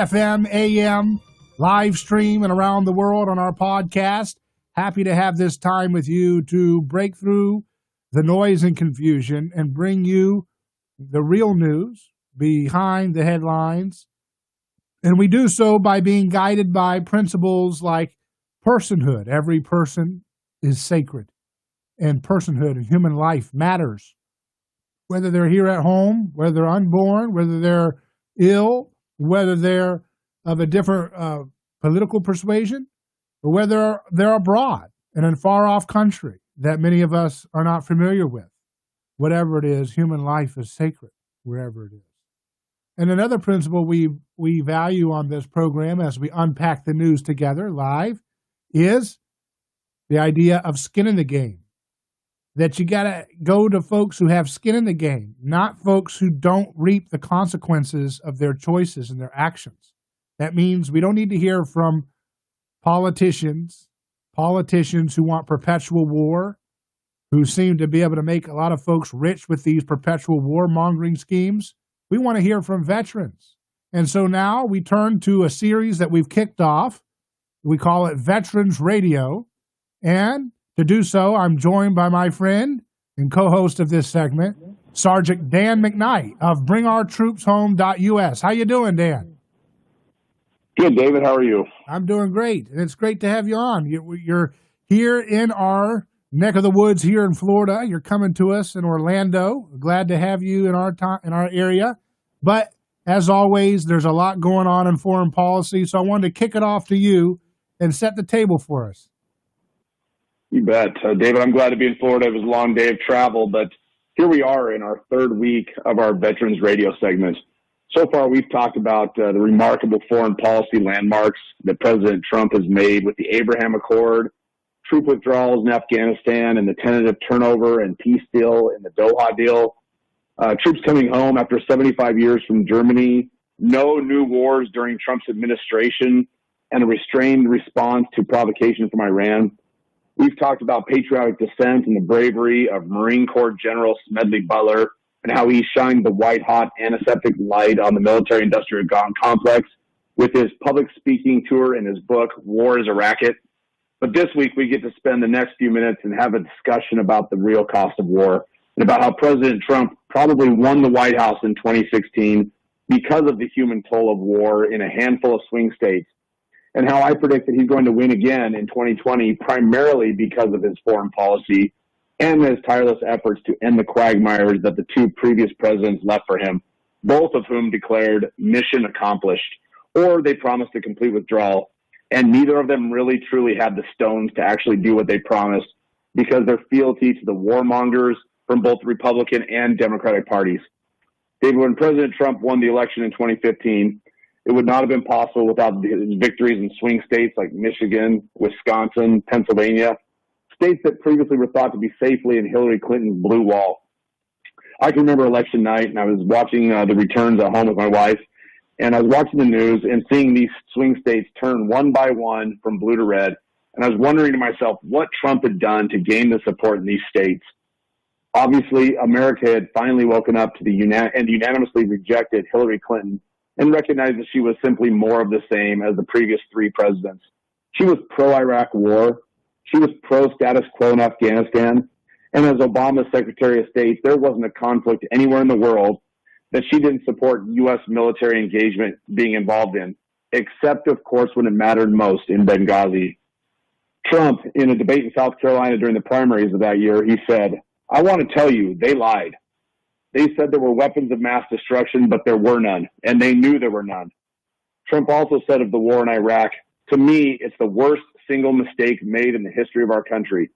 FM, AM, live stream, and around the world on our podcast. Happy to have this time with you to break through the noise and confusion and bring you the real news behind the headlines. And we do so by being guided by principles like personhood. Every person is sacred, and personhood and human life matters. Whether they're here at home, whether they're unborn, whether they're ill, whether they're of a different political persuasion, or whether they're abroad in a far-off country that many of us are not familiar with. Whatever it is, human life is sacred wherever it is. And another principle we value on this program as we unpack the news together live is the idea of skin in the game. That you got to go to folks who have skin in the game, not folks who don't reap the consequences of their choices and their actions. That means we don't need to hear from politicians who want perpetual war, who seem to be able to make a lot of folks rich with these perpetual warmongering schemes. We want to hear from veterans. And so now we turn to a series that we've kicked off. We call it Veterans Radio. And to do so, I'm joined by my friend and co-host of this segment, Sgt Dan McKnight of BringOurTroopsHome.us. How you doing, Dan? Good, David. How are you? I'm doing great, and it's great to have you on. You're here in our neck of the woods here in Florida. You're coming to us in Orlando. Glad to have you in our area. But as always, there's a lot going on in foreign policy, so I wanted to kick it off to you and set the table for us. You bet. David, I'm glad to be in Florida. It was a long day of travel, but here we are in our third week of our Veterans Radio segment. So far, we've talked about the remarkable foreign policy landmarks that President Trump has made with the Abraham Accord, troop withdrawals in Afghanistan, and the tentative turnover and peace deal in the Doha deal. Troops coming home after 75 years from Germany, no new wars during Trump's administration, and a restrained response to provocation from Iran. We've talked about patriotic dissent and the bravery of Marine Corps General Smedley Butler and how he shined the white-hot antiseptic light on the military-industrial complex with his public speaking tour and his book, War is a Racket. But this week, we get to spend the next few minutes and have a discussion about the real cost of war and about how President Trump probably won the White House in 2016 because of the human toll of war in a handful of swing states, and how I predict that he's going to win again in 2020 primarily because of his foreign policy and his tireless efforts to end the quagmires that the two previous presidents left for him, both of whom declared mission accomplished, or they promised a complete withdrawal, and neither of them really truly had the stones to actually do what they promised because their fealty to the warmongers from both Republican and Democratic parties. David, when President Trump won the election in 2015, it would not have been possible without his victories in swing states like Michigan, Wisconsin, Pennsylvania, states that previously were thought to be safely in Hillary Clinton's blue wall. I can remember election night, and I was watching the returns at home with my wife, and I was watching the news and seeing these swing states turn one by one from blue to red, and I was wondering to myself what Trump had done to gain the support in these states. Obviously, America had finally woken up to and unanimously rejected Hillary Clinton and recognized that she was simply more of the same as the previous three presidents. She was pro-Iraq war. She was pro-status quo in Afghanistan. And as Obama's Secretary of State, there wasn't a conflict anywhere in the world that she didn't support U.S. military engagement being involved in, except, of course, when it mattered most in Benghazi. Trump, in a debate in South Carolina during the primaries of that year, he said, "I want to tell you, they lied. They said there were weapons of mass destruction, but there were none, and they knew there were none." Trump also said of the war in Iraq, "To me, it's the worst single mistake made in the history of our country."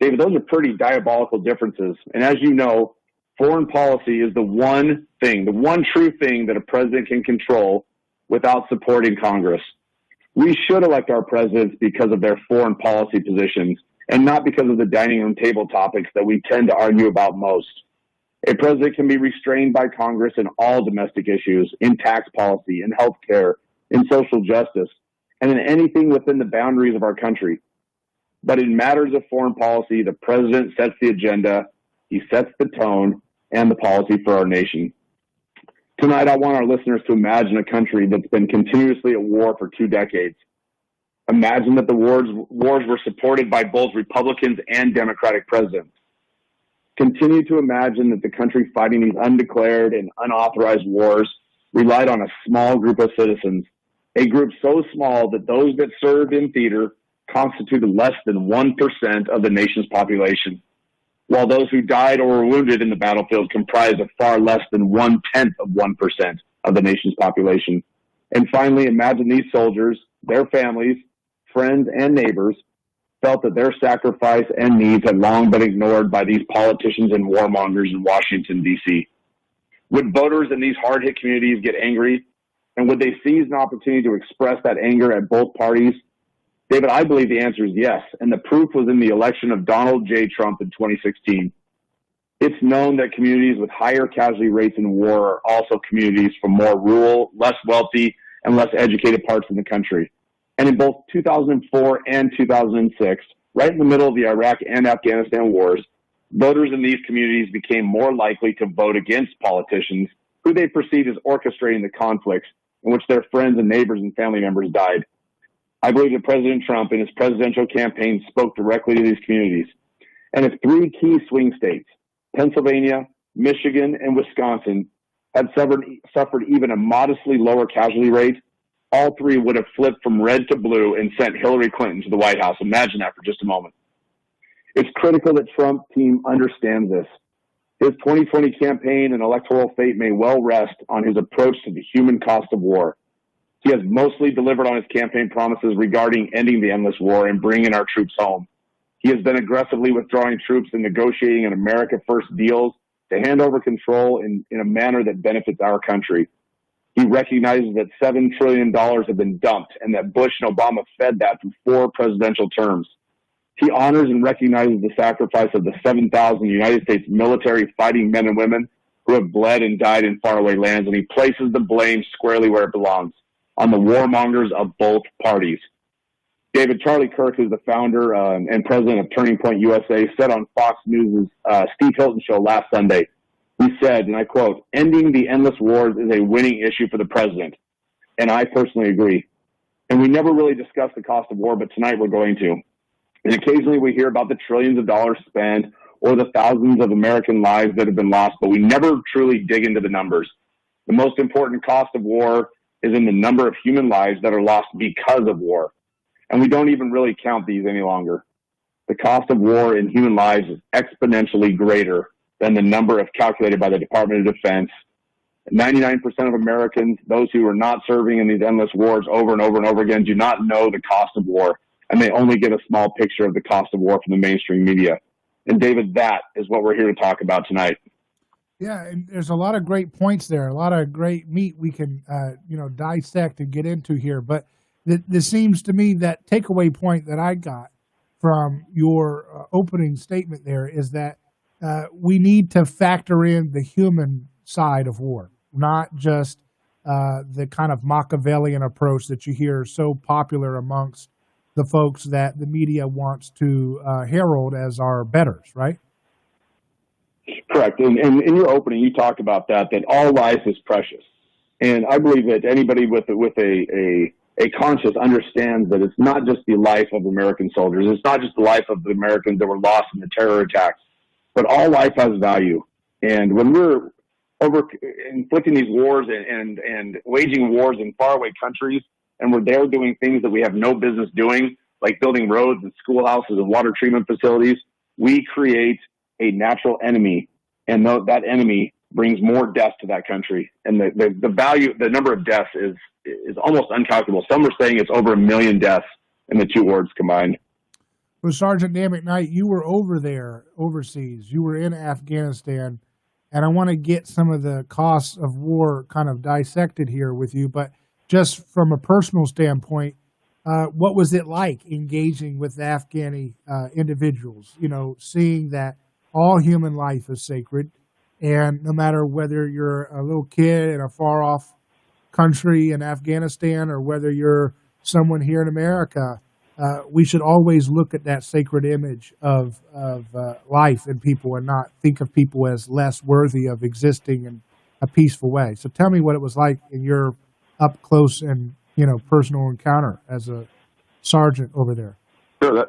David, those are pretty diabolical differences. And as you know, foreign policy is the one true thing that a president can control without supporting Congress. We should elect our presidents because of their foreign policy positions and not because of the dining room table topics that we tend to argue about most. A president can be restrained by Congress in all domestic issues, in tax policy, in health care, in social justice, and in anything within the boundaries of our country. But in matters of foreign policy, the president sets the agenda, he sets the tone and the policy for our nation. Tonight, I want our listeners to imagine a country that's been continuously at war for 2 decades. Imagine that the wars were supported by both Republicans and Democratic presidents. Continue to imagine that the country fighting these undeclared and unauthorized wars relied on a small group of citizens, a group so small that those that served in theater constituted less than 1% of the nation's population, while those who died or were wounded in the battlefield comprised of far less than 1/10 of 1% of the nation's population. And finally, imagine these soldiers, their families, friends, and neighbors felt that their sacrifice and needs had long been ignored by these politicians and warmongers in Washington, D.C. Would voters in these hard-hit communities get angry? And would they seize an opportunity to express that anger at both parties? David, I believe the answer is yes, and the proof was in the election of Donald J. Trump in 2016. It's known that communities with higher casualty rates in war are also communities from more rural, less wealthy, and less educated parts of the country. And in both 2004 and 2006, right in the middle of the Iraq and Afghanistan wars, voters in these communities became more likely to vote against politicians who they perceived as orchestrating the conflicts in which their friends and neighbors and family members died. I believe that President Trump in his presidential campaign spoke directly to these communities. And if 3 key swing states, Pennsylvania, Michigan, and Wisconsin, had suffered even a modestly lower casualty rate, all 3 would have flipped from red to blue and sent Hillary Clinton to the White House. Imagine that for just a moment. It's critical that Trump's team understands this. His 2020 campaign and electoral fate may well rest on his approach to the human cost of war. He has mostly delivered on his campaign promises regarding ending the endless war and bringing our troops home. He has been aggressively withdrawing troops and negotiating an America First deals to hand over control in a manner that benefits our country. He recognizes that $7 trillion have been dumped and that Bush and Obama fed that through 4 presidential terms. He honors and recognizes the sacrifice of the 7,000 United States military fighting men and women who have bled and died in faraway lands, and he places the blame squarely where it belongs, on the warmongers of both parties. David, Charlie Kirk, who's the founder and president of Turning Point USA, said on Fox News' Steve Hilton show last Sunday, he said, and I quote, "Ending the endless wars is a winning issue for the president." And I personally agree. And we never really discussed the cost of war, but tonight we're going to. And occasionally we hear about the trillions of dollars spent or the thousands of American lives that have been lost, but we never truly dig into the numbers. The most important cost of war is in the number of human lives that are lost because of war. And we don't even really count these any longer. The cost of war in human lives is exponentially greater than the number of calculated by the Department of Defense. 99% of Americans, those who are not serving in these endless wars over and over and over again, do not know the cost of war. And they only get a small picture of the cost of war from the mainstream media. And David, that is what we're here to talk about tonight. Yeah, and there's a lot of great points there, a lot of great meat we can, dissect and get into here. But this seems to me that takeaway point that I got from your opening statement there is that we need to factor in the human side of war, not just the kind of Machiavellian approach that you hear so popular amongst the folks that the media wants to herald as our betters, right? Correct. And in your opening, you talked about that all life is precious. And I believe that anybody with a conscience understands that it's not just the life of American soldiers. It's not just the life of the Americans that were lost in the terror attacks, but all life has value. And when we're inflicting these wars and waging wars in faraway countries, and we're there doing things that we have no business doing, like building roads and schoolhouses and water treatment facilities, we create a natural enemy, and that enemy brings more death to that country. And the value, the number of deaths is almost uncalculable. Some are saying it's over 1 million deaths in the 2 wars combined. Well, Sgt Dan McKnight, you were over there overseas. You were in Afghanistan, and I want to get some of the costs of war kind of dissected here with you. But just from a personal standpoint, what was it like engaging with the Afghani individuals? You know, seeing that all human life is sacred, and no matter whether you're a little kid in a far-off country in Afghanistan or whether you're someone here in America, we should always look at that sacred image of life and people and not think of people as less worthy of existing a peaceful way. So tell me what it was like in your up close and, personal encounter as a sergeant over there. Sure,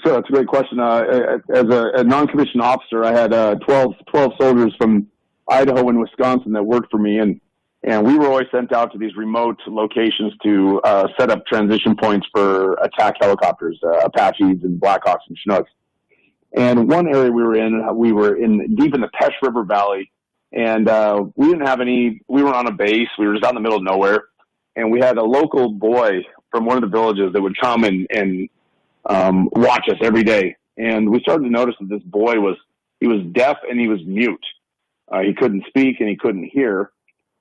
that's a great question. As a non-commissioned officer, I had 12 soldiers from Idaho and Wisconsin that worked for me, and we were always sent out to these remote locations to set up transition points for attack helicopters, Apaches and Blackhawks and Chinooks. And one area we were in deep in the Pesh River Valley, and we didn't have we weren't on a base. We were just out in the middle of nowhere, and we had a local boy from one of the villages that would come and watch us every day. And we started to notice that this boy was deaf and he was mute. He couldn't speak and he couldn't hear.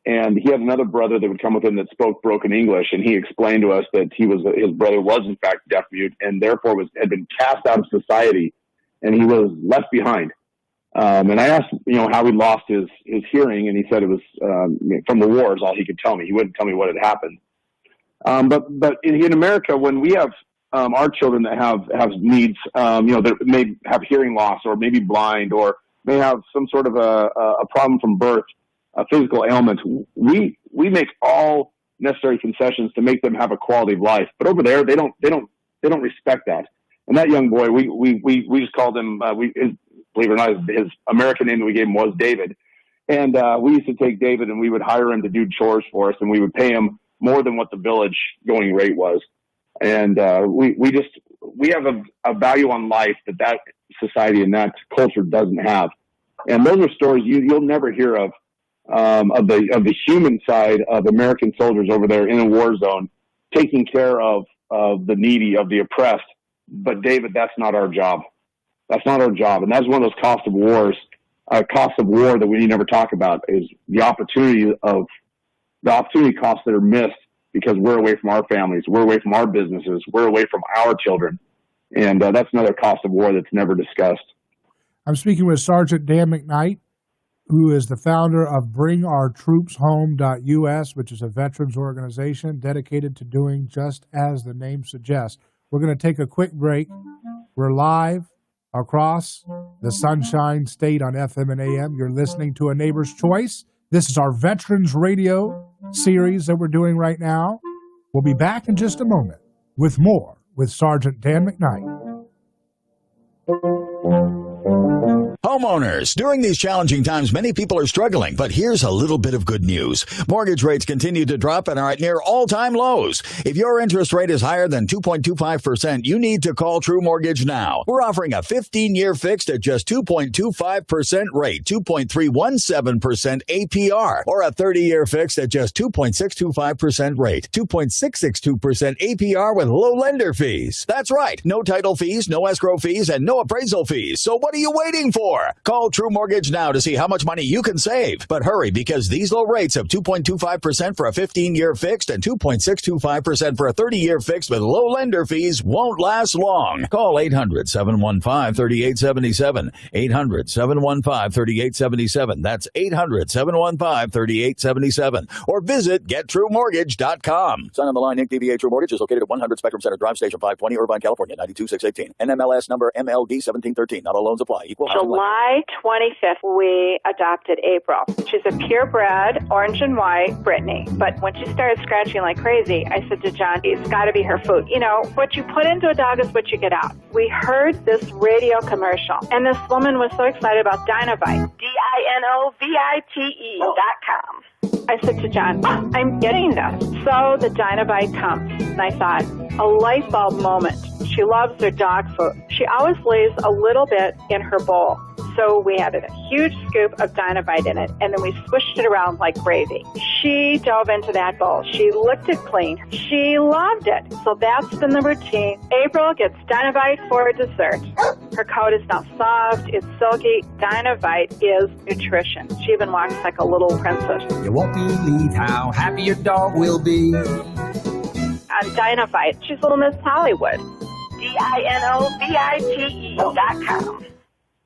And he had another brother that would come with him that spoke broken English. And he explained to us that his brother was in fact deaf mute and therefore had been cast out of society, and he was left behind. And I asked, how he lost his hearing, and he said it was from the war is all he could tell me. He wouldn't tell me what had happened. But in America, when we have our children that have needs, that may have hearing loss or maybe blind or may have some sort of a problem from birth, a physical ailment, we make all necessary concessions to make them have a quality of life. But over there, they don't respect that. And that young boy, we just called him, believe it or not, his American name that we gave him was David. And we used to take David and we would hire him to do chores for us, and we would pay him more than what the village going rate was. And we have a value on life that society and that culture doesn't have. And those are stories you'll never hear of the human side of American soldiers over there in a war zone, taking care of the needy, of the oppressed. But David, that's not our job. That's not our job. And that's one of those costs of war that we never talk about, is the opportunity costs that are missed because we're away from our families, we're away from our businesses, we're away from our children. And that's another cost of war that's never discussed. I'm speaking with Sgt Dan McKnight, who is the founder of BringOurTroopsHome.us, which is a veterans organization dedicated to doing just as the name suggests. We're going to take a quick break. We're live across the Sunshine State on FM and AM. You're listening to A Neighbor's Choice. This is our Veterans Radio series that we're doing right now. We'll be back in just a moment with more with Sgt Dan McKnight. Homeowners, during these challenging times, many people are struggling, but here's a little bit of good news. Mortgage rates continue to drop and are at near all-time lows. If your interest rate is higher than 2.25%, you need to call True Mortgage now. We're offering a 15-year fixed at just 2.25% rate, 2.317% APR, or a 30-year fixed at just 2.625% rate, 2.662% APR with low lender fees. That's right, no title fees, no escrow fees, and no appraisal fees. So what are you waiting for? Call True Mortgage now to see how much money you can save. But hurry, because these low rates of 2.25% for a 15-year fixed and 2.625% for a 30-year fixed with low lender fees won't last long. Call 800-715-3877. 800-715-3877. That's 800-715-3877. Or visit GetTrueMortgage.com. Sign on the line. Inc. DBA True Mortgage is located at 100 Spectrum Center Drive, Station 520, Irvine, California, 92618. NMLS number MLD 1713. Not all loans apply. Equal July 25th, we adopted April. She's a purebred, orange and white Brittany. But when she started scratching like crazy, I said to John, it's got to be her food. What you put into a dog is what you get out. We heard this radio commercial, and this woman was so excited about Dinovite. DINOVITE.com. I said to John, I'm getting this. So the Dinovite comes, and I thought, a light bulb moment. She loves her dog food. She always leaves a little bit in her bowl. So we added a huge scoop of Dinovite in it, and then we swished it around like gravy. She dove into that bowl. She licked it clean. She loved it. So that's been the routine. April gets Dinovite for dessert. Her coat is now soft. It's silky. Dinovite is nutrition. She even walks like a little princess. You won't believe how happy your dog will be. On Dinovite, she's Little Miss Hollywood. DINOVITE.com.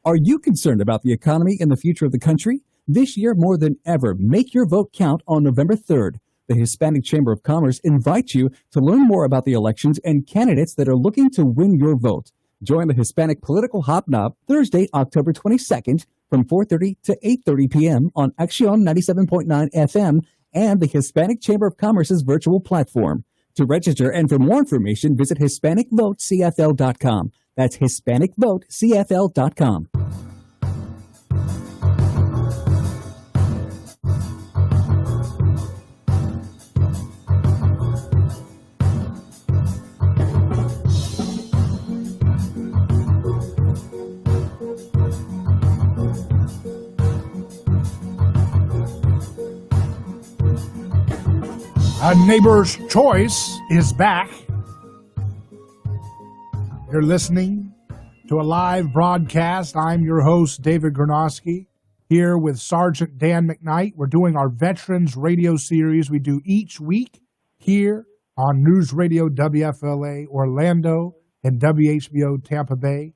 Are you concerned about the economy and the future of the country? This year, more than ever, make your vote count on November 3rd. The Hispanic Chamber of Commerce invites you to learn more about the elections and candidates that are looking to win your vote. Join the Hispanic Political Hobnob Thursday, October 22nd from 4:30 to 8:30 p.m. on Action 97.9 FM and the Hispanic Chamber of Commerce's virtual platform. To register and for more information, visit HispanicVoteCFL.com. That's HispanicVoteCFL.com. A Neighbor's Choice is back. You're listening to a live broadcast. I'm your host, David Gronowski, here with Sgt Dan McKnight. We're doing our Veterans Radio series we do each week here on News Radio WFLA Orlando and WHBO Tampa Bay.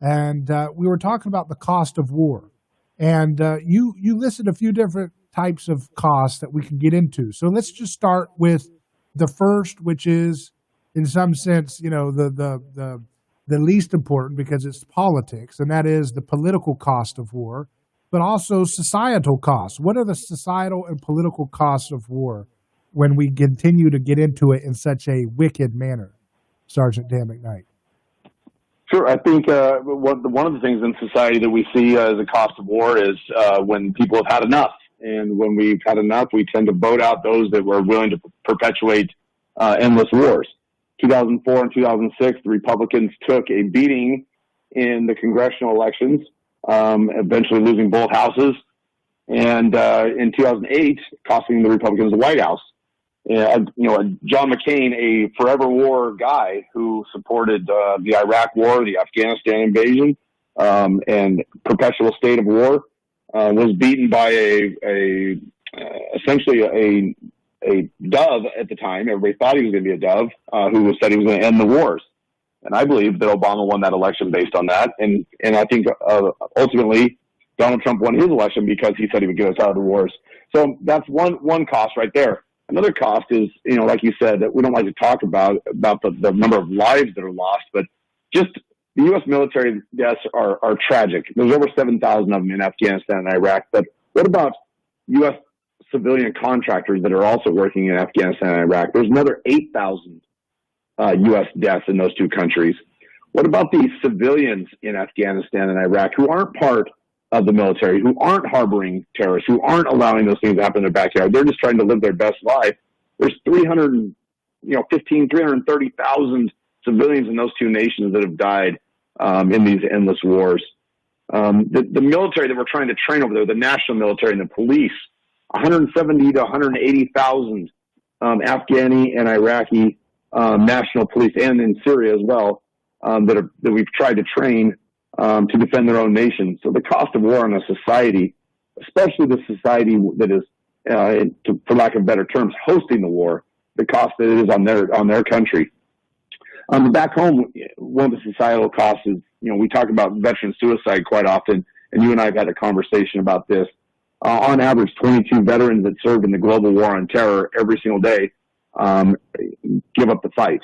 And we were talking about the cost of war. And you listed a few different types of costs that we can get into. So let's just start with the first, which is, in some sense, the least important because it's politics, and that is the political cost of war, but also societal costs. What are the societal and political costs of war when we continue to get into it in such a wicked manner, Sgt. Dan McKnight? Sure. I think one of the things in society that we see as a cost of war is when people have had enough. And when we've had enough, we tend to vote out those that were willing to perpetuate endless wars. 2004 and 2006, the Republicans took a beating in the congressional elections, eventually losing both houses. And in 2008, costing the Republicans the White House. John McCain, a forever war guy who supported the Iraq War, the Afghanistan invasion, and perpetual state of war, was beaten by essentially a dove at the time. Everybody thought he was going to be a dove, who said he was going to end the wars. And I believe that Obama won that election based on that. And I think ultimately Donald Trump won his election because he said he would get us out of the wars. So that's one cost right there. Another cost is, like you said, that we don't like to talk about the number of lives that are lost, but just the U.S. military deaths are tragic. There's over 7,000 of them in Afghanistan and Iraq. But what about U.S. civilian contractors that are also working in Afghanistan and Iraq? There's another 8,000 U.S. deaths in those two countries. What about the civilians in Afghanistan and Iraq who aren't part of the military, who aren't harboring terrorists, who aren't allowing those things to happen in their backyard? They're just trying to live their best life. There's 330,000 civilians in those two nations that have died in these endless wars. The military that we're trying to train over there, the national military and the police, 170 to 180,000 Afghani and Iraqi national police, and in Syria as well, that we've tried to train to defend their own nation. So the cost of war on a society, especially the society that is, for lack of better terms, hosting the war, the cost that it is on their country. Back home, one of the societal costs is, we talk about veteran suicide quite often, and you and I have had a conversation about this. On average, 22 veterans that served in the global war on terror every single day give up the fight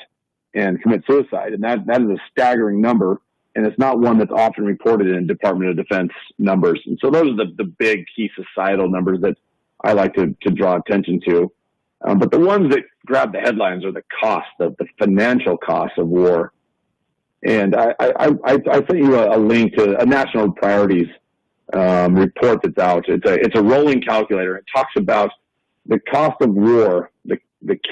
and commit suicide. And that is a staggering number, and it's not one that's often reported in Department of Defense numbers. And so those are the big key societal numbers that I like to draw attention to. But the ones that grab the headlines are the cost, the financial cost of war. And I sent you a link to a national priorities report that's out. It's a rolling calculator. It talks about the cost of war, the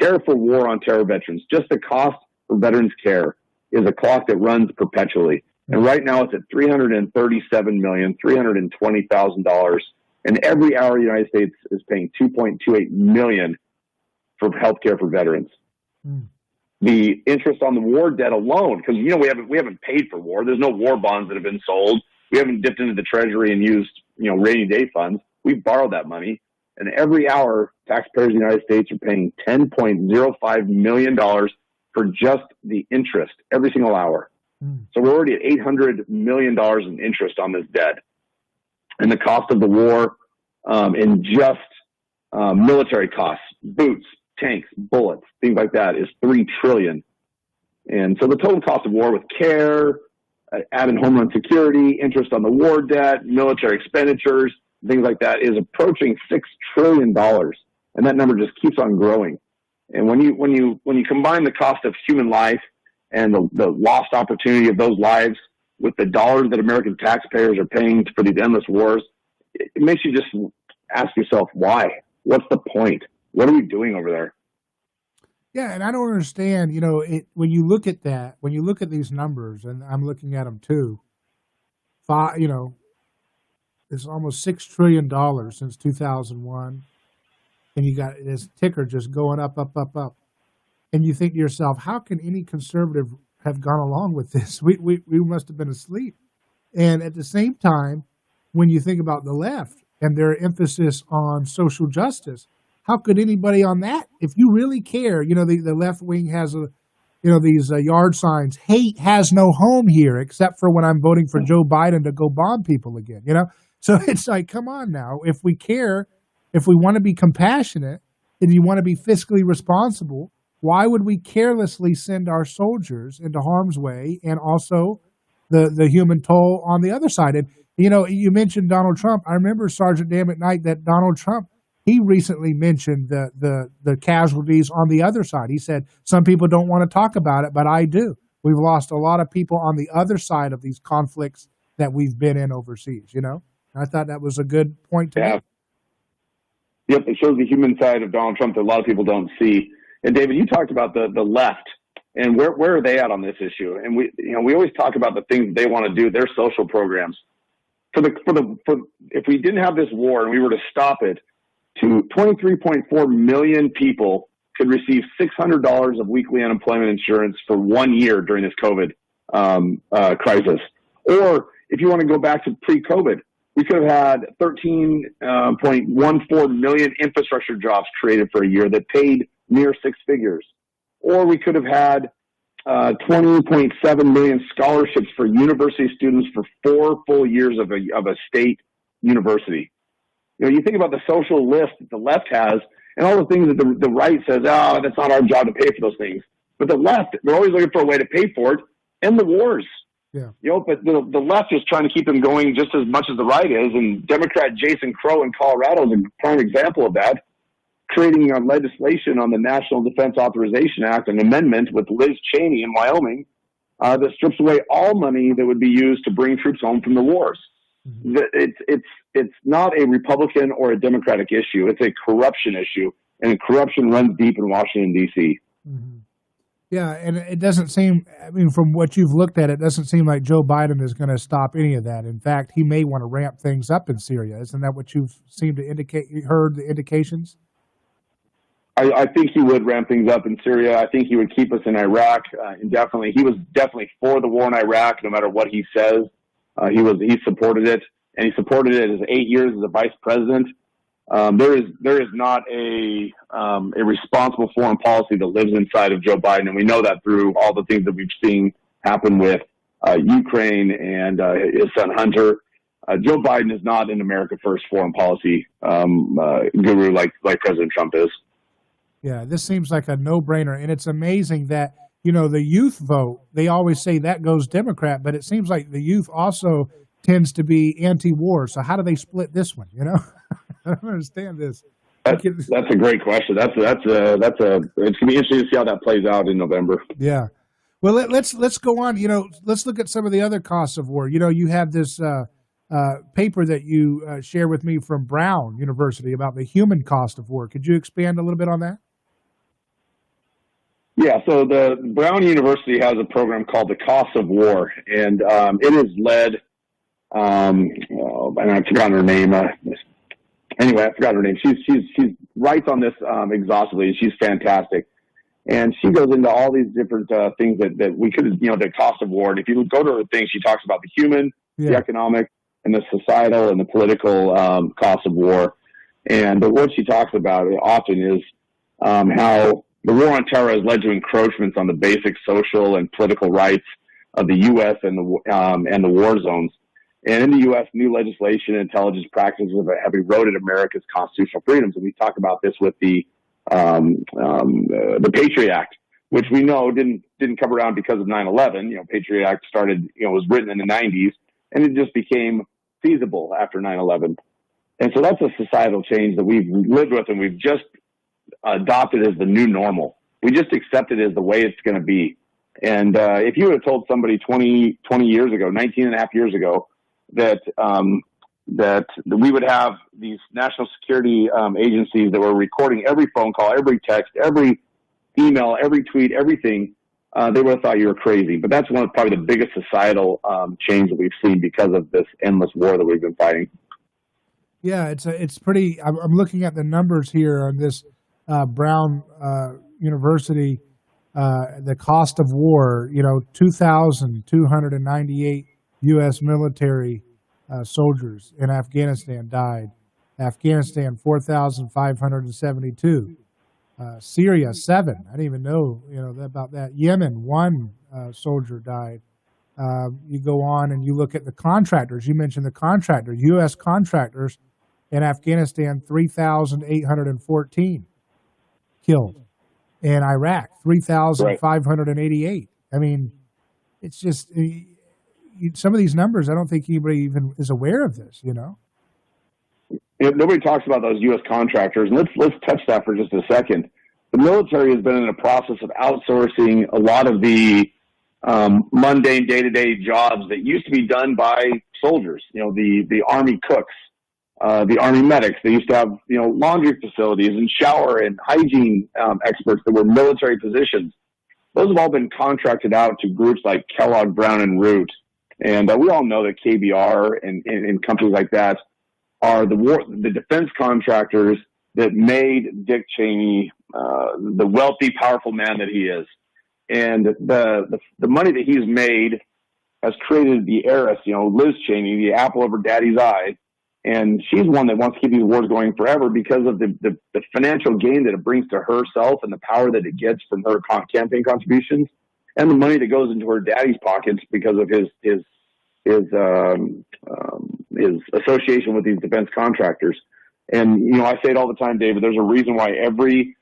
care for war on terror veterans. Just the cost for veterans care is a clock that runs perpetually. And right now it's at $337,320,000. And every hour the United States is paying $2.28 million for health care for veterans. The interest on the war debt alone, because we haven't paid for war. There's no war bonds that have been sold. We haven't dipped into the treasury and used rainy day funds. We've borrowed that money, and every hour taxpayers in the United States are paying $10.05 million for just the interest every single hour. So we're already at $800 million in interest on this debt, and the cost of the war in just military costs, boots, tanks, bullets, things like that, is $3 trillion. And so the total cost of war with care, add in Homeland Security, interest on the war debt, military expenditures, things like that, is approaching $6 trillion. And that number just keeps on growing. And when you combine the cost of human life and the lost opportunity of those lives with the dollars that American taxpayers are paying for these endless wars, it makes you just ask yourself, why? What's the point? What are we doing over there? Yeah, and I don't understand, when you look at that, when you look at these numbers, and I'm looking at them too, it's almost $6 trillion since 2001, and you got this ticker just going up, up, up, up. And you think to yourself, how can any conservative have gone along with this? We must have been asleep. And at the same time, when you think about the left and their emphasis on social justice, how could anybody on that, if you really care, the left wing has these yard signs, hate has no home here, except for when I'm voting for Joe Biden to go bomb people again, So it's like, come on now, if we care, if we want to be compassionate and you want to be fiscally responsible, why would we carelessly send our soldiers into harm's way and also the human toll on the other side? And, you mentioned Donald Trump. I remember Sgt Dan McKnight, that Donald Trump, he recently mentioned the casualties on the other side. He said, some people don't want to talk about it, but I do. We've lost a lot of people on the other side of these conflicts that we've been in overseas, I thought that was a good point to make. Yep, it shows the human side of Donald Trump that a lot of people don't see. And David, you talked about the left and where are they at on this issue? And we always talk about the things they want to do, their social programs. If we didn't have this war and we were to stop it, to 23.4 million people could receive $600 of weekly unemployment insurance for 1 year during this COVID crisis. Or if you want to go back to pre-COVID, we could have had 13.14 million infrastructure jobs created for a year that paid near six figures. Or we could have had 20.7 million scholarships for university students for 4 full years of a state university. You think about the social list that the left has and all the things that the right says, that's not our job to pay for those things. But the left, they're always looking for a way to pay for it. And the wars. Yeah. But the left is trying to keep them going just as much as the right is. And Democrat Jason Crow in Colorado is a prime example of that, creating legislation on the National Defense Authorization Act, an amendment with Liz Cheney in Wyoming that strips away all money that would be used to bring troops home from the wars. Mm-hmm. It's not a Republican or a Democratic issue. It's a corruption issue, and corruption runs deep in Washington, D.C. Mm-hmm. Yeah, and it doesn't seem, from what you've looked at, it doesn't seem like Joe Biden is going to stop any of that. In fact, he may want to ramp things up in Syria. Isn't that what you've seemed to heard the indications? I think he would ramp things up in Syria. I think he would keep us in Iraq indefinitely. He was definitely for the war in Iraq, no matter what he says. He supported it, and he supported it his 8 years as a vice president. There is not a responsible foreign policy that lives inside of Joe Biden, and we know that through all the things that we've seen happen with Ukraine and his son Hunter. Joe Biden is not an America First foreign policy guru like President Trump is. Yeah, this seems like a no-brainer, and it's amazing that the youth vote. They always say that goes Democrat, but it seems like the youth also tends to be anti-war. So how do they split this one? I don't understand this. That's a great question. It's gonna be interesting to see how that plays out in November. Yeah. Well, let's go on. Let's look at some of the other costs of war. You have this paper that you share with me from Brown University about the human cost of war. Could you expand a little bit on that? Yeah, so the Brown University has a program called the Cost of War, and it is led. And I've forgotten her name. Anyway, I forgot her name. She writes on this exhaustively, and she's fantastic. And she goes into all these different things that we could, the cost of war. And if you go to her thing, she talks about the human, the economic, and the societal and the political cost of war. But what she talks about often is how the war on terror has led to encroachments on the basic social and political rights of the U.S. and the war zones. And in the U.S., new legislation and intelligence practices have eroded America's constitutional freedoms. And we talk about this with the Patriot Act, which we know didn't didn't come around because of 9/11. Patriot Act started, was written in the 90s, and it just became feasible after 9/11. And so that's a societal change that we've lived with, and we've just adopted as the new normal. We just accept it as the way it's going to be. And if you would have told somebody 20 years ago, 19 and a half years ago, that we would have these national security agencies that were recording every phone call, every text, every email, every tweet, everything, they would have thought you were crazy. But that's one of probably the biggest societal change that we've seen because of this endless war that we've been fighting. Yeah, it's pretty. I'm looking at the numbers here on this Brown University. The cost of war, 2,298 U.S. military soldiers in Afghanistan died. Afghanistan, 4,572. Syria, 7. I didn't even know, about that. Yemen, 1 soldier died. You go on and you look at the contractors. You mentioned the contractors, U.S. contractors in Afghanistan, 3,814 killed. In Iraq, 3,588. I mean, it's just some of these numbers. I don't think anybody even is aware of this. Nobody talks about those U.S. contractors, and let's touch that for just a second. The military has been in a process of outsourcing a lot of the mundane day-to-day jobs that used to be done by soldiers. The Army cooks. The Army medics. They used to have, laundry facilities and shower and hygiene experts that were military positions. Those have all been contracted out to groups like Kellogg, Brown, and Root. And we all know that KBR and companies like that are the defense contractors that made Dick Cheney the wealthy, powerful man that he is. And the money that he's made has created the heiress, Liz Cheney, the apple of her daddy's eye. And she's one that wants to keep these wars going forever because of the financial gain that it brings to herself and the power that it gets from her campaign contributions and the money that goes into her daddy's pockets because of his association with these defense contractors. And, I say it all the time, David, there's a reason why every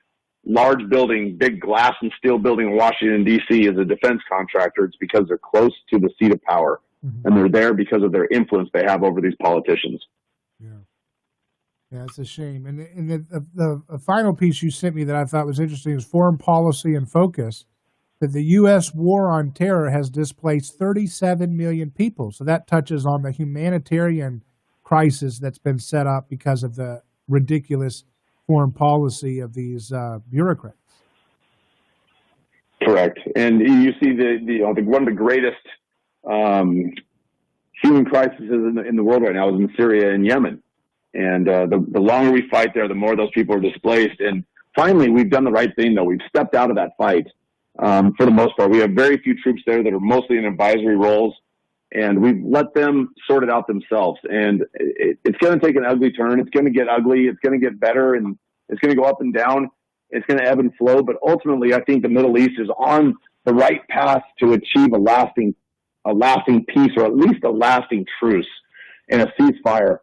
large building, big glass and steel building in Washington, D.C. is a defense contractor. It's because they're close to the seat of power, and they're there because of their influence they have over these politicians. Yeah, it's a shame. And the final piece you sent me that I thought was interesting is foreign policy and focus, that the U.S. war on terror has displaced 37 million people. So that touches on the humanitarian crisis that's been set up because of the ridiculous foreign policy of these bureaucrats. Correct. And you see one of the greatest human crises in the world right now is in Syria and Yemen. And the longer we fight there, the more those people are displaced. And finally, we've done the right thing, though. We've stepped out of that fight for the most part. We have very few troops there that are mostly in advisory roles, and we've let them sort it out themselves. And it's going to take an ugly turn. It's going to get ugly. It's going to get better, and it's going to go up and down. It's going to ebb and flow. But ultimately, I think the Middle East is on the right path to achieve a lasting peace, or at least a lasting truce and a ceasefire.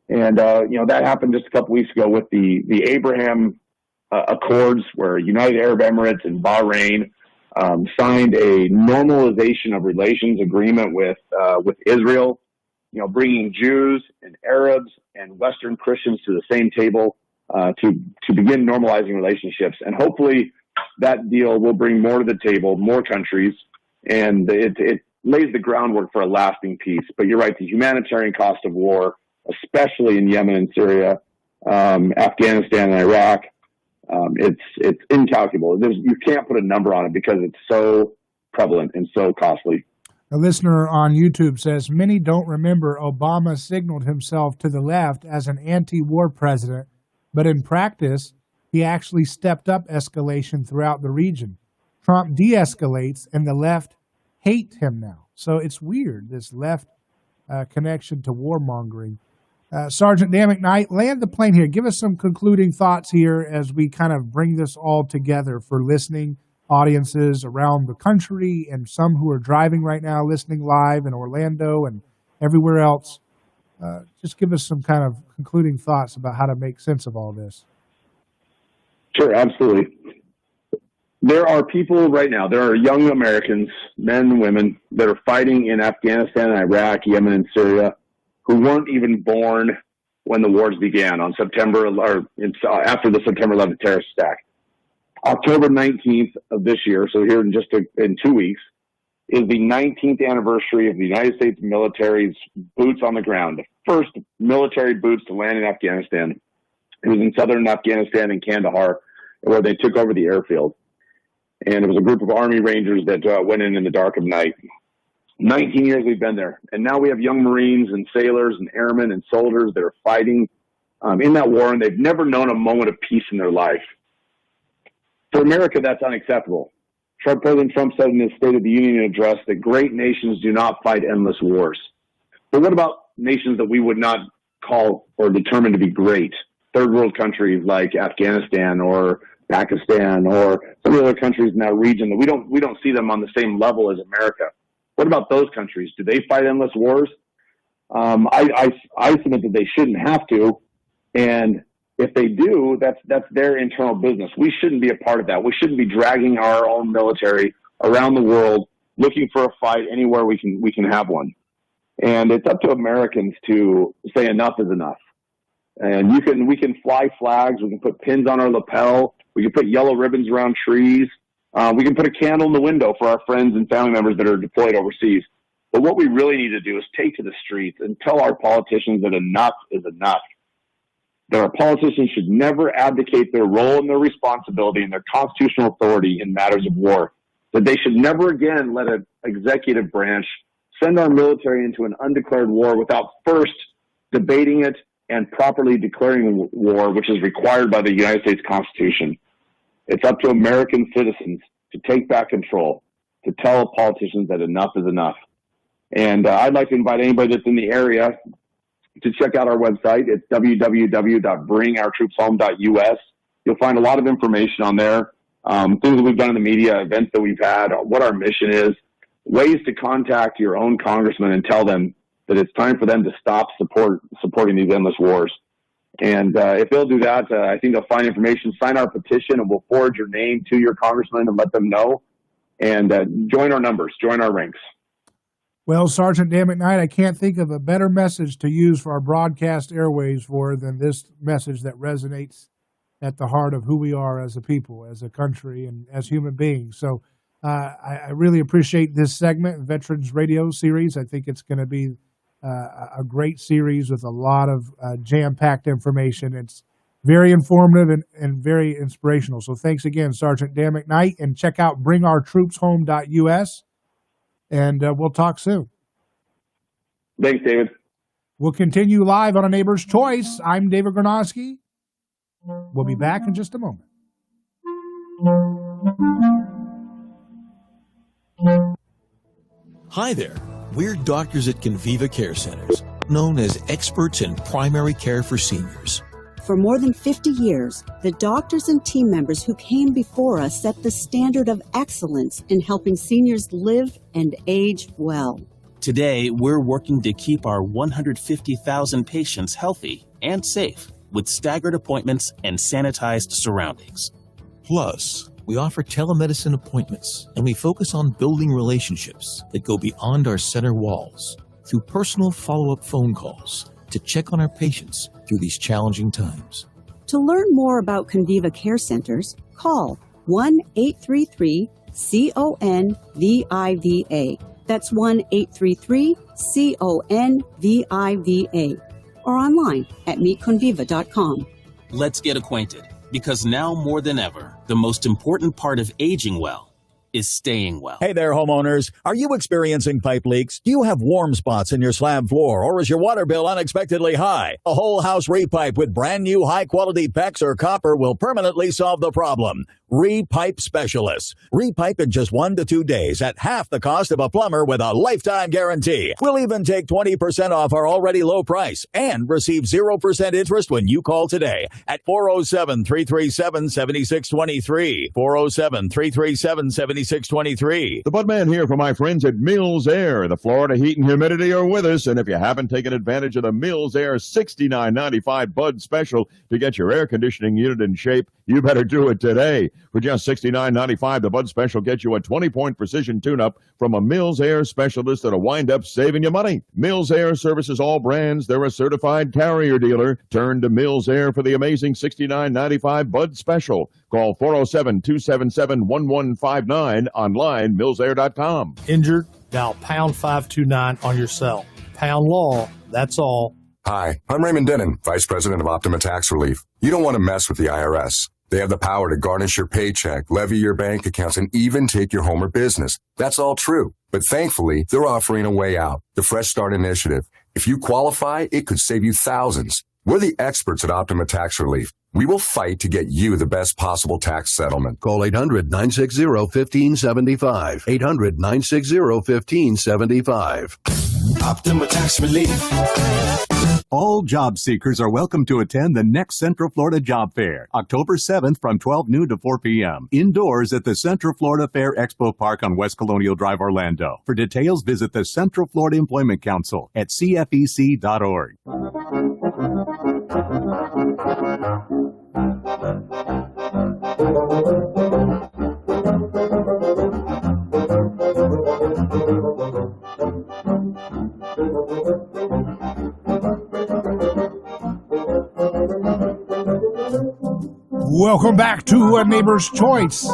And, that happened just a couple weeks ago with the Abraham Accords, where United Arab Emirates and Bahrain signed a normalization of relations agreement with Israel, bringing Jews and Arabs and Western Christians to the same table to begin normalizing relationships. And hopefully that deal will bring more to the table, more countries, and it lays the groundwork for a lasting peace. But you're right, the humanitarian cost of war, especially in Yemen and Syria, Afghanistan and Iraq, it's incalculable. You can't put a number on it because it's so prevalent and so costly. A listener on YouTube says, many don't remember Obama signaled himself to the left as an anti-war president, but in practice, he actually stepped up escalation throughout the region. Trump de-escalates and the left hate him now. So it's weird, this left connection to warmongering. Sgt Dan McKnight, land the plane here. Give us some concluding thoughts here as we kind of bring this all together for listening audiences around the country and some who are driving right now, listening live in Orlando and everywhere else. Just give us some kind of concluding thoughts about how to make sense of all this. Sure, absolutely. There are people right now, there are young Americans, men and women, that are fighting in Afghanistan, Iraq, Yemen, and Syria, who weren't even born when the wars began on after the September 11th terrorist attack. October 19th of this year, so here in 2 weeks, is the 19th anniversary of the United States military's boots on the ground, the first military boots to land in Afghanistan. It was in southern Afghanistan in Kandahar, where they took over the airfield. And it was a group of Army Rangers that went in the dark of night. 19 years we've been there. And now we have young Marines and sailors and airmen and soldiers that are fighting in that war, and they've never known a moment of peace in their life. For America, that's unacceptable. President Trump said in his State of the Union address that great nations do not fight endless wars. But what about nations that we would not call or determine to be great? Third world countries like Afghanistan or Pakistan or some of the other countries in that region that we don't see them on the same level as America. What about those countries? Do they fight endless wars? I submit that they shouldn't have to. And if they do, that's their internal business. We shouldn't be a part of that. We shouldn't be dragging our own military around the world looking for a fight anywhere we can have one. And it's up to Americans to say enough is enough. And we can fly flags. We can put pins on our lapel. We can put yellow ribbons around trees. We can put a candle in the window for our friends and family members that are deployed overseas. But what we really need to do is take to the streets and tell our politicians that enough is enough. That our politicians should never abdicate their role and their responsibility and their constitutional authority in matters of war. That they should never again let an executive branch send our military into an undeclared war without first debating it and properly declaring war, which is required by the United States Constitution. It's up to American citizens to take back control, to tell politicians that enough is enough. And I'd like to invite anybody that's in the area to check out our website. It's www.bringourtroopshome.us. You'll find a lot of information on there, things that we've done in the media, events that we've had, what our mission is, ways to contact your own congressman and tell them that it's time for them to stop supporting these endless wars. And if they'll do that, I think they'll find information, sign our petition, and we'll forward your name to your congressman and let them know. And join our numbers, join our ranks. Well, Sgt. Dan McKnight, I can't think of a better message to use for our broadcast airways than this message that resonates at the heart of who we are as a people, as a country, and as human beings. So I really appreciate this segment, Veterans Radio Series. I think it's going to be a great series with a lot of jam-packed information. It's very informative and very inspirational. So thanks again, Sgt. Dan McKnight, and check out bringourtroopshome.us. And we'll talk soon. Thanks, David. We'll continue live on A Neighbor's Choice. I'm David Gronowski. We'll be back in just a moment. Hi there. We're doctors at Conviva Care Centers, known as experts in primary care for seniors. For more than 50 years, the doctors and team members who came before us set the standard of excellence in helping seniors live and age well. Today, we're working to keep our 150,000 patients healthy and safe with staggered appointments and sanitized surroundings. Plus, we offer telemedicine appointments, and we focus on building relationships that go beyond our center walls through personal follow-up phone calls to check on our patients through these challenging times. To learn more about Conviva Care Centers, call 1-833-CONVIVA. That's 1-833-CONVIVA. Or online at meetconviva.com. Let's get acquainted, because now more than ever, the most important part of aging well is staying well. Hey there, homeowners. Are you experiencing pipe leaks? Do you have warm spots in your slab floor, or is your water bill unexpectedly high? A whole house repipe with brand new high-quality PEX or copper will permanently solve the problem. Repipe Specialists. Repipe in just 1 to 2 days at half the cost of a plumber with a lifetime guarantee. We'll even take 20% off our already low price and receive 0% interest when you call today at 407-337-7623. 407-337-7623. 7623. The Budman here for my friends at Mills Air. The Florida heat and humidity are with us, and if you haven't taken advantage of the Mills Air $69.95 Bud special to get your air conditioning unit in shape, you better do it today. For just $69.95, the Bud special gets you a 20-point precision tune-up from a Mills Air specialist that'll wind up saving you money. Mills Air services all brands. They're a certified carrier dealer. Turn to Mills Air for the amazing $69.95 Bud special. Call 407-277-1159. Online, millsair.com. Injured? Dial pound 529 on your cell. Pound law, that's all. Hi, I'm Raymond Denon, Vice President of Optima Tax Relief. You don't want to mess with the IRS. They have the power to garnish your paycheck, levy your bank accounts, and even take your home or business. That's all true. But thankfully, they're offering a way out, the Fresh Start Initiative. If you qualify, it could save you thousands. We're the experts at Optima Tax Relief. We will fight to get you the best possible tax settlement. Call 800-960-1575. 800-960-1575. Optima Tax Relief. All job seekers are welcome to attend the next Central Florida Job Fair, October 7th from 12 noon to 4 p.m. Indoors at the Central Florida Fair Expo Park on West Colonial Drive, Orlando. For details, visit the Central Florida Employment Council at cfec.org. Welcome back to A Neighbor's Choice.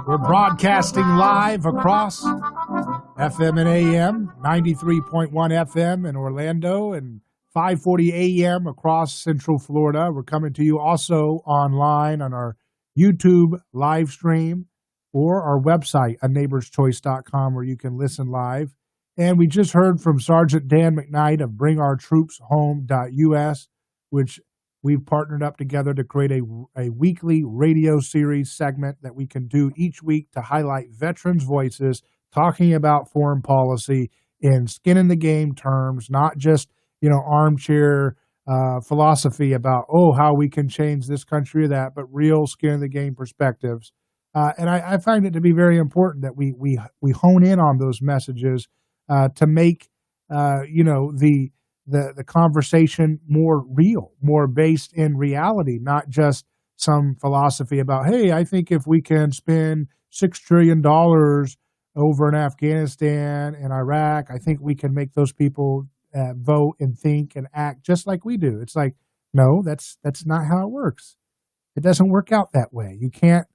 We're broadcasting live across FM and AM, 93.1 FM in Orlando and 540 AM across Central Florida. We're coming to you also online on our YouTube live stream or our website, aneighborschoice.com, where you can listen live. And we just heard from Sgt Dan McKnight of BringOurTroopsHome.us, which we've partnered up together to create a weekly radio series segment that we can do each week to highlight veterans' voices talking about foreign policy in skin in the game terms, not just, armchair philosophy about, how we can change this country or that, but real skin in the game perspectives. And I find it to be very important that we hone in on those messages to make, the conversation more real, more based in reality, not just some philosophy about, hey, I think if we can spend $6 trillion over in Afghanistan and Iraq, I think we can make those people vote and think and act just like we do. It's like, no, that's not how it works. It doesn't work out that way. You can't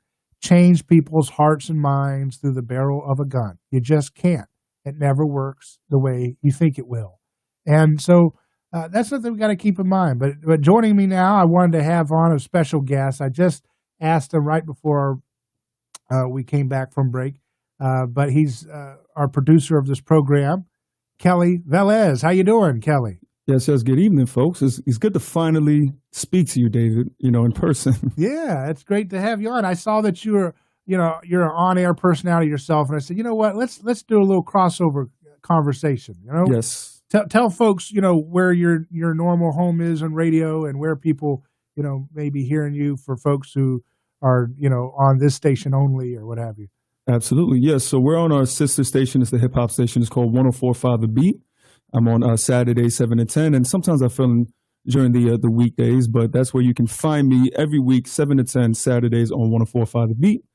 change people's hearts and minds through the barrel of a gun. You just can't. It never works the way you think it will. And so that's something we've got to keep in mind. But joining me now, I wanted to have on a special guest. I just asked him right before we came back from break, but he's our producer of this program, Kelly Velez. How you doing, Kelly? Yes, good evening, folks. It's good to finally speak to you, David, in person. Yeah, it's great to have you on. I saw that you're an on-air personality yourself, and I said, you know what, let's do a little crossover conversation. Yes. Tell folks, where your normal home is on radio and where people, may be hearing you for folks who are, on this station only or what have you. Absolutely. Yes. So we're on our sister station. It's the hip hop station. It's called 104.5 The Beat. I'm on Saturday, 7 to 10. And sometimes I fill in during the weekdays, but that's where you can find me every week, 7 to 10 Saturdays on 104.5 The Beat.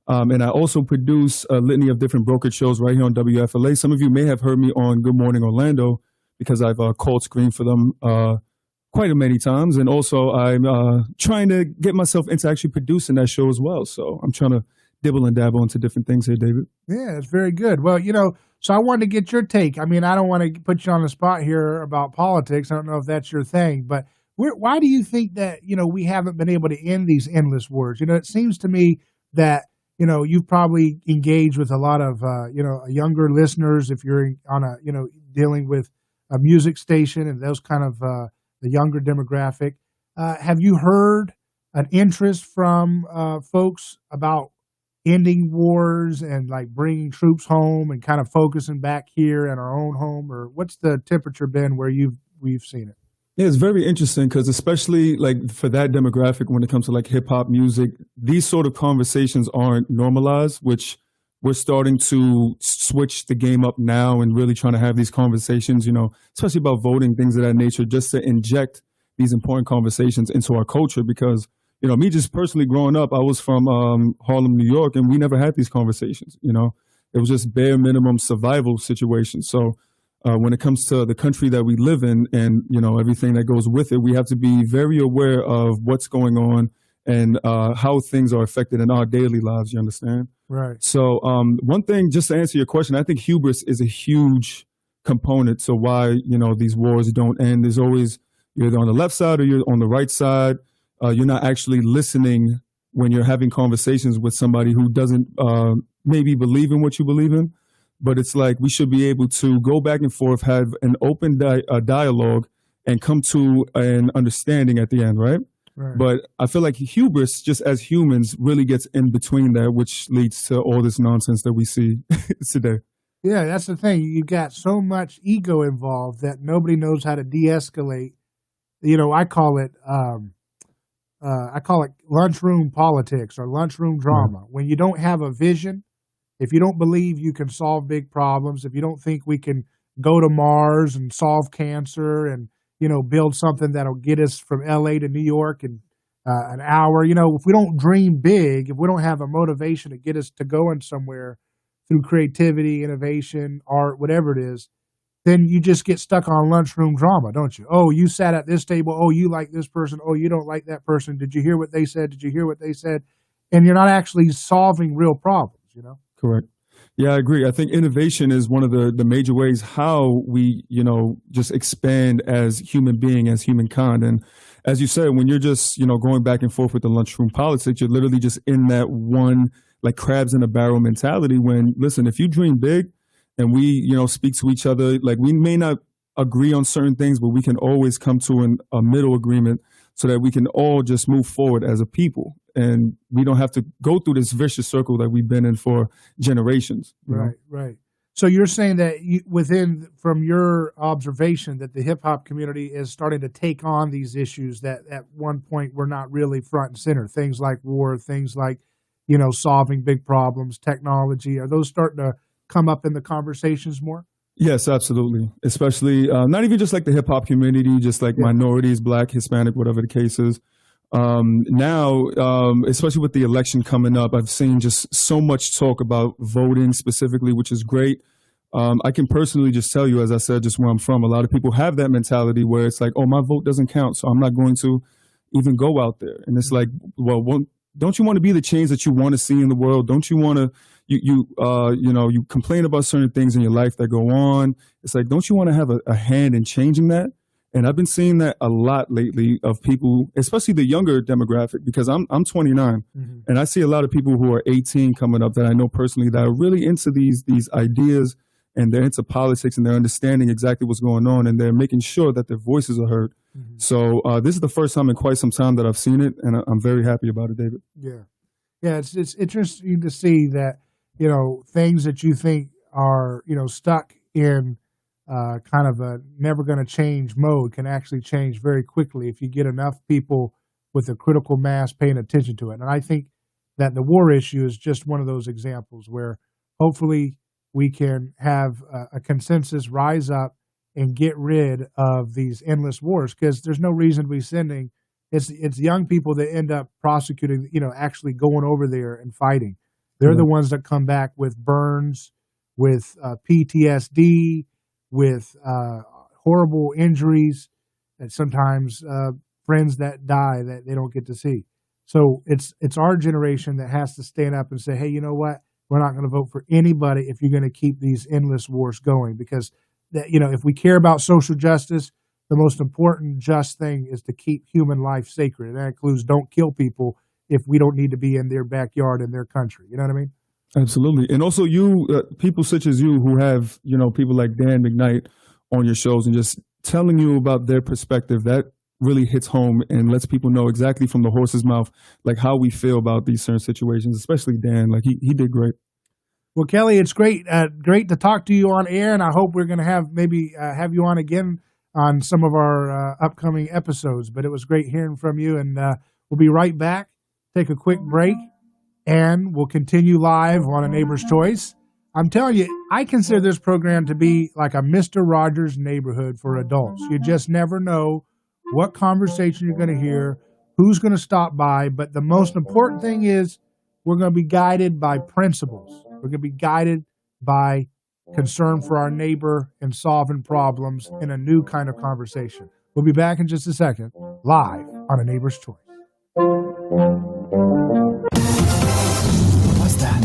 And I also produce a litany of different brokerage shows right here on WFLA. Some of you may have heard me on Good Morning Orlando because I've called screen for them quite many times. And also I'm trying to get myself into actually producing that show as well. So I'm trying to dibble and dabble into different things here, David. Yeah, that's very good. Well, so I wanted to get your take. I mean, I don't want to put you on the spot here about politics. I don't know if that's your thing, but why do you think that, we haven't been able to end these endless wars? It seems to me that, you've probably engaged with a lot of, younger listeners if you're on a, dealing with a music station and those kind of the younger demographic. Have you heard an interest from folks about ending wars and like bringing troops home and kind of focusing back here in our own home? Or what's the temperature been where we've seen it? Yeah, it's very interesting because especially like for that demographic, when it comes to like hip hop music, these sort of conversations aren't normalized, which we're starting to switch the game up now and really trying to have these conversations, especially about voting, things of that nature, just to inject these important conversations into our culture. Because, me just personally growing up, I was from Harlem, New York, and we never had these conversations. It was just bare minimum survival situations. So when it comes to the country that we live in and, everything that goes with it, we have to be very aware of what's going on and how things are affected in our daily lives, you understand? Right. So one thing, just to answer your question, I think hubris is a huge component to why, these wars don't end. There's always, you're either on the left side or you're on the right side. You're not actually listening when you're having conversations with somebody who doesn't maybe believe in what you believe in. But it's like we should be able to go back and forth, have an open dialogue, and come to an understanding at the end, right? Right. But I feel like hubris, just as humans, really gets in between that, which leads to all this nonsense that we see today. Yeah, that's the thing. You got so much ego involved that nobody knows how to de-escalate. I call it lunchroom politics or lunchroom drama. Right. When you don't have a vision, if you don't believe you can solve big problems, if you don't think we can go to Mars and solve cancer and build something that'll get us from LA to New York in an hour. If we don't dream big, if we don't have a motivation to get us to going somewhere through creativity, innovation, art, whatever it is, then you just get stuck on lunchroom drama, don't you? Oh, you sat at this table. Oh, you like this person. Oh, you don't like that person. Did you hear what they said? Did you hear what they said? And you're not actually solving real problems, Correct. Yeah, I agree. I think innovation is one of the major ways how we, just expand as human being, as humankind. And as you said, when you're just, going back and forth with the lunchroom politics, you're literally just in that one, like crabs in a barrel mentality when, listen, if you dream big and we, speak to each other, like we may not agree on certain things, but we can always come to a middle agreement so that we can all just move forward as a people. And we don't have to go through this vicious circle that we've been in for generations. Right. So you're saying that from your observation, that the hip hop community is starting to take on these issues that at one point were not really front and center. Things like war, things like, solving big problems, technology. Are those starting to come up in the conversations more? Yes, absolutely. Especially not even just like the hip hop community, just like minorities, Black, Hispanic, whatever the case is. Now, especially with the election coming up, I've seen just so much talk about voting specifically, which is great. I can personally just tell you, as I said, just where I'm from, a lot of people have that mentality where it's like, oh, my vote doesn't count, so I'm not going to even go out there. And it's like, well, don't you want to be the change that you want to see in the world? Don't you want to, you complain about certain things in your life that go on. It's like, don't you want to have a hand in changing that? And I've been seeing that a lot lately of people, especially the younger demographic, because I'm 29, and I see a lot of people who are 18 coming up that I know personally that are really into these ideas, and they're into politics, and they're understanding exactly what's going on, and they're making sure that their voices are heard. So this is the first time in quite some time that I've seen it, and I'm very happy about it, David. Yeah. It's interesting to see that things that you think are stuck in kind of a never going to change mode can actually change very quickly if you get enough people with a critical mass paying attention to it. And I think that the war issue is just one of those examples where hopefully we can have a consensus rise up and get rid of these endless wars, because there's no reason to be sending. It's young people that end up prosecuting, actually going over there and fighting. They're the ones that come back with burns, with PTSD, with horrible injuries, and sometimes friends that die that they don't get to see. So it's our generation that has to stand up and say, hey, you know what? We're not going to vote for anybody if you're going to keep these endless wars going, because if we care about social justice, the most important just thing is to keep human life sacred. And that includes don't kill people if we don't need to be in their backyard in their country. You know what I mean? Absolutely. And also people such as you who have, people like Dan McKnight on your shows and just telling you about their perspective, that really hits home and lets people know exactly from the horse's mouth, like how we feel about these certain situations, especially Dan. Like he did great. Well, Kelly, it's great to talk to you on air, and I hope we're going to have you on again on some of our upcoming episodes. But it was great hearing from you, and we'll be right back. Take a quick break, and we'll continue live on A Neighbor's Choice. I'm telling you, I consider this program to be like a Mr. Rogers neighborhood for adults. You just never know what conversation you're going to hear, who's going to stop by. But the most important thing is we're going to be guided by principles. We're going to be guided by concern for our neighbor and solving problems in a new kind of conversation. We'll be back in just a second, live on A Neighbor's Choice. What's that?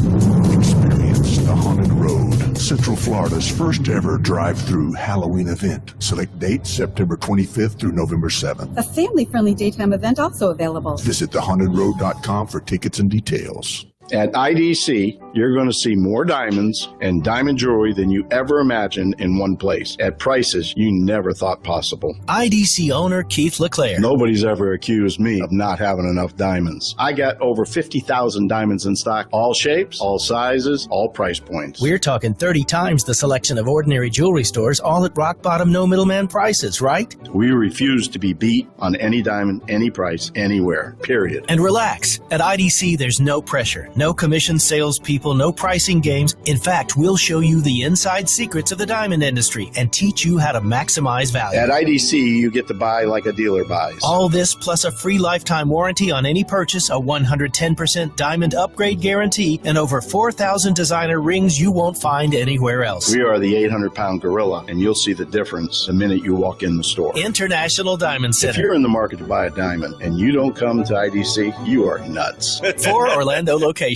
Experience the Haunted Road, Central Florida's first ever drive-through Halloween event. Select dates September 25th through November 7th. A family-friendly daytime event also available. Visit thehauntedroad.com for tickets and details. At IDC, you're going to see more diamonds and diamond jewelry than you ever imagined in one place at prices you never thought possible. IDC owner Keith LeClaire. Nobody's ever accused me of not having enough diamonds. I got over 50,000 diamonds in stock, all shapes, all sizes, all price points. We're talking 30 times the selection of ordinary jewelry stores, all at rock bottom, no middleman prices, right? We refuse to be beat on any diamond, any price, anywhere, period. And relax. At IDC, there's no pressure. No commission salespeople, no pricing games. In fact, we'll show you the inside secrets of the diamond industry and teach you how to maximize value. At IDC, you get to buy like a dealer buys. All this plus a free lifetime warranty on any purchase, a 110% diamond upgrade guarantee, and over 4,000 designer rings you won't find anywhere else. We are the 800-pound gorilla, and you'll see the difference the minute you walk in the store. International Diamond Center. If you're in the market to buy a diamond and you don't come to IDC, you are nuts. 4 Orlando locations.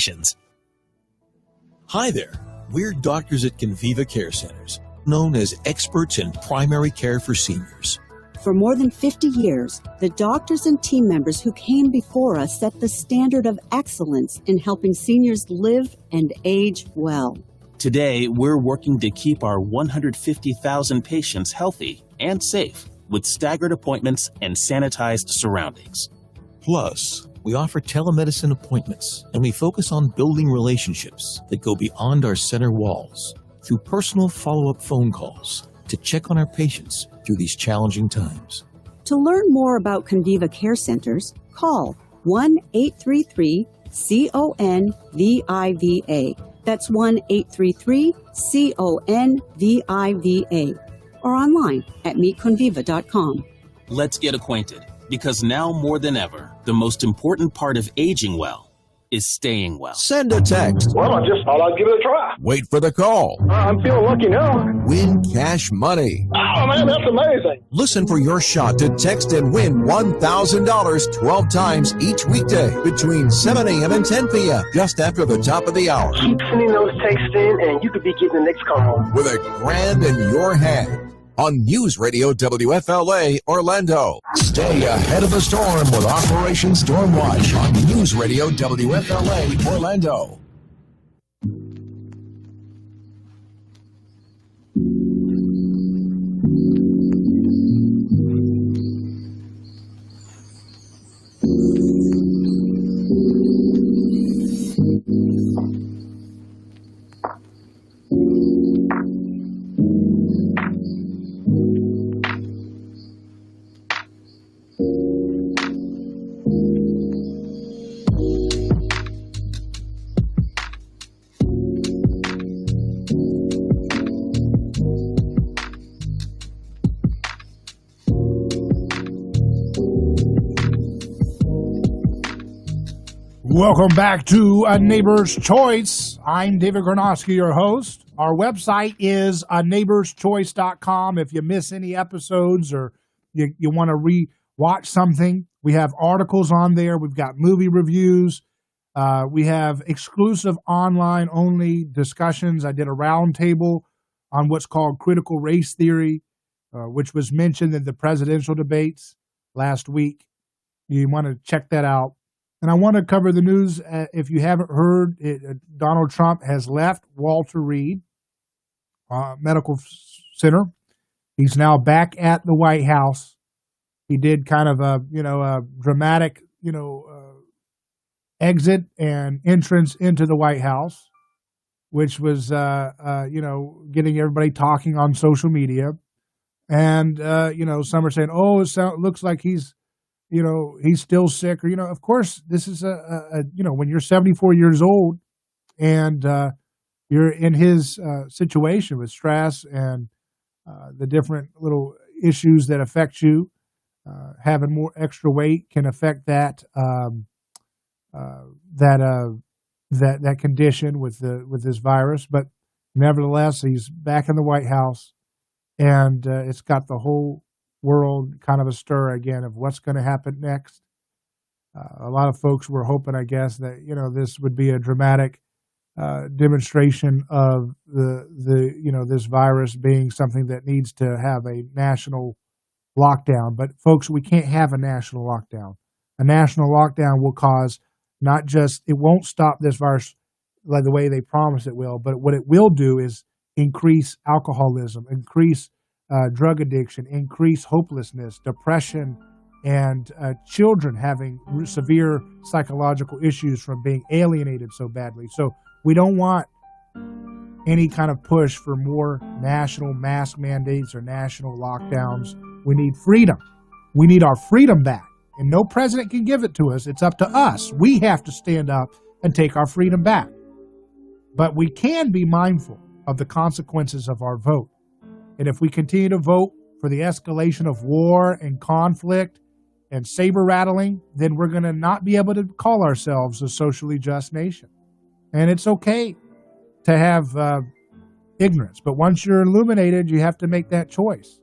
Hi there. We're doctors at Conviva Care Centers, known as experts in primary care for seniors. For more than 50 years, the doctors and team members who came before us set the standard of excellence in helping seniors live and age well. Today, we're working to keep our 150,000 patients healthy and safe with staggered appointments and sanitized surroundings. Plus, we offer telemedicine appointments, and we focus on building relationships that go beyond our center walls through personal follow-up phone calls to check on our patients through these challenging times. To learn more about Conviva Care Centers, call 1-833-CONVIVA. That's 1-833-CONVIVA. Or online at meetconviva.com. Let's get acquainted, because now more than ever, the most important part of aging well is staying well. Send a text. Well, I just thought I'd give it a try. Wait for the call. I'm feeling lucky now. Win cash money. Oh, man, that's amazing. Listen for your shot to text and win $1,000 12 times each weekday between 7 a.m. and 10 p.m. just after the top of the hour. Keep sending those texts in, and you could be getting the next call. With a grand in your hand. On News Radio WFLA Orlando. Stay ahead of the storm with Operation Stormwatch on News Radio WFLA Orlando. Welcome back to A Neighbor's Choice. I'm David Garnowski, your host. Our website is aneighborschoice.com. If you miss any episodes or you want to re-watch something, we have articles on there. We've got movie reviews. We have exclusive online-only discussions. I did a roundtable on what's called critical race theory, which was mentioned in the presidential debates last week. You want to check that out. And I want to cover the news. If you haven't heard, Donald Trump has left Walter Reed Medical Center. He's now back at the White House. He did kind of a dramatic, exit and entrance into the White House, which was, getting everybody talking on social media. And, some are saying, it looks like he's, he's still sick, or, of course, this is when you're 74 years old and you're in his situation with stress and the different little issues that affect you, having more extra weight can affect that condition with this virus. But nevertheless, he's back in the White House, and it's got the whole world kind of astir again of what's going to happen next. A lot of folks were hoping, I guess, that this would be a dramatic demonstration of this virus being something that needs to have a national lockdown. But folks, we can't have a national lockdown. A national lockdown will cause it won't stop this virus like the way they promise it will, but what it will do is increase alcoholism, increase drug addiction, increase hopelessness, depression, and children having severe psychological issues from being alienated so badly. So we don't want any kind of push for more national mask mandates or national lockdowns. We need freedom. We need our freedom back. And no president can give it to us. It's up to us. We have to stand up and take our freedom back. But we can be mindful of the consequences of our vote. And if we continue to vote for the escalation of war and conflict and saber rattling, then we're going to not be able to call ourselves a socially just nation. And it's okay to have ignorance. But once you're illuminated, you have to make that choice.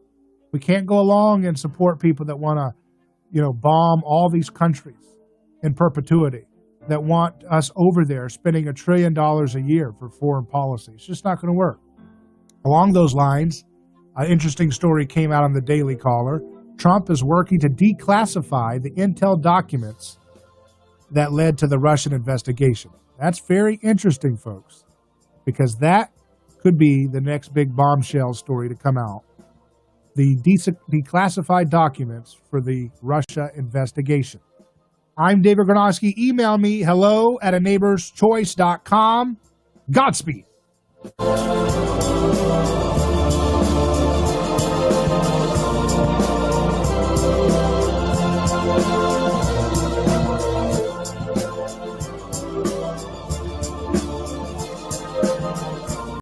We can't go along and support people that want to bomb all these countries in perpetuity, that want us over there spending $1 trillion a year for foreign policy. It's just not going to work. Along those lines, an interesting story came out on the Daily Caller. Trump is working to declassify the intel documents that led to the Russian investigation. That's very interesting, folks, because that could be the next big bombshell story to come out. The declassified documents for the Russia investigation. I'm David Gronowski. Email me, hello@aneighborschoice.com. Godspeed.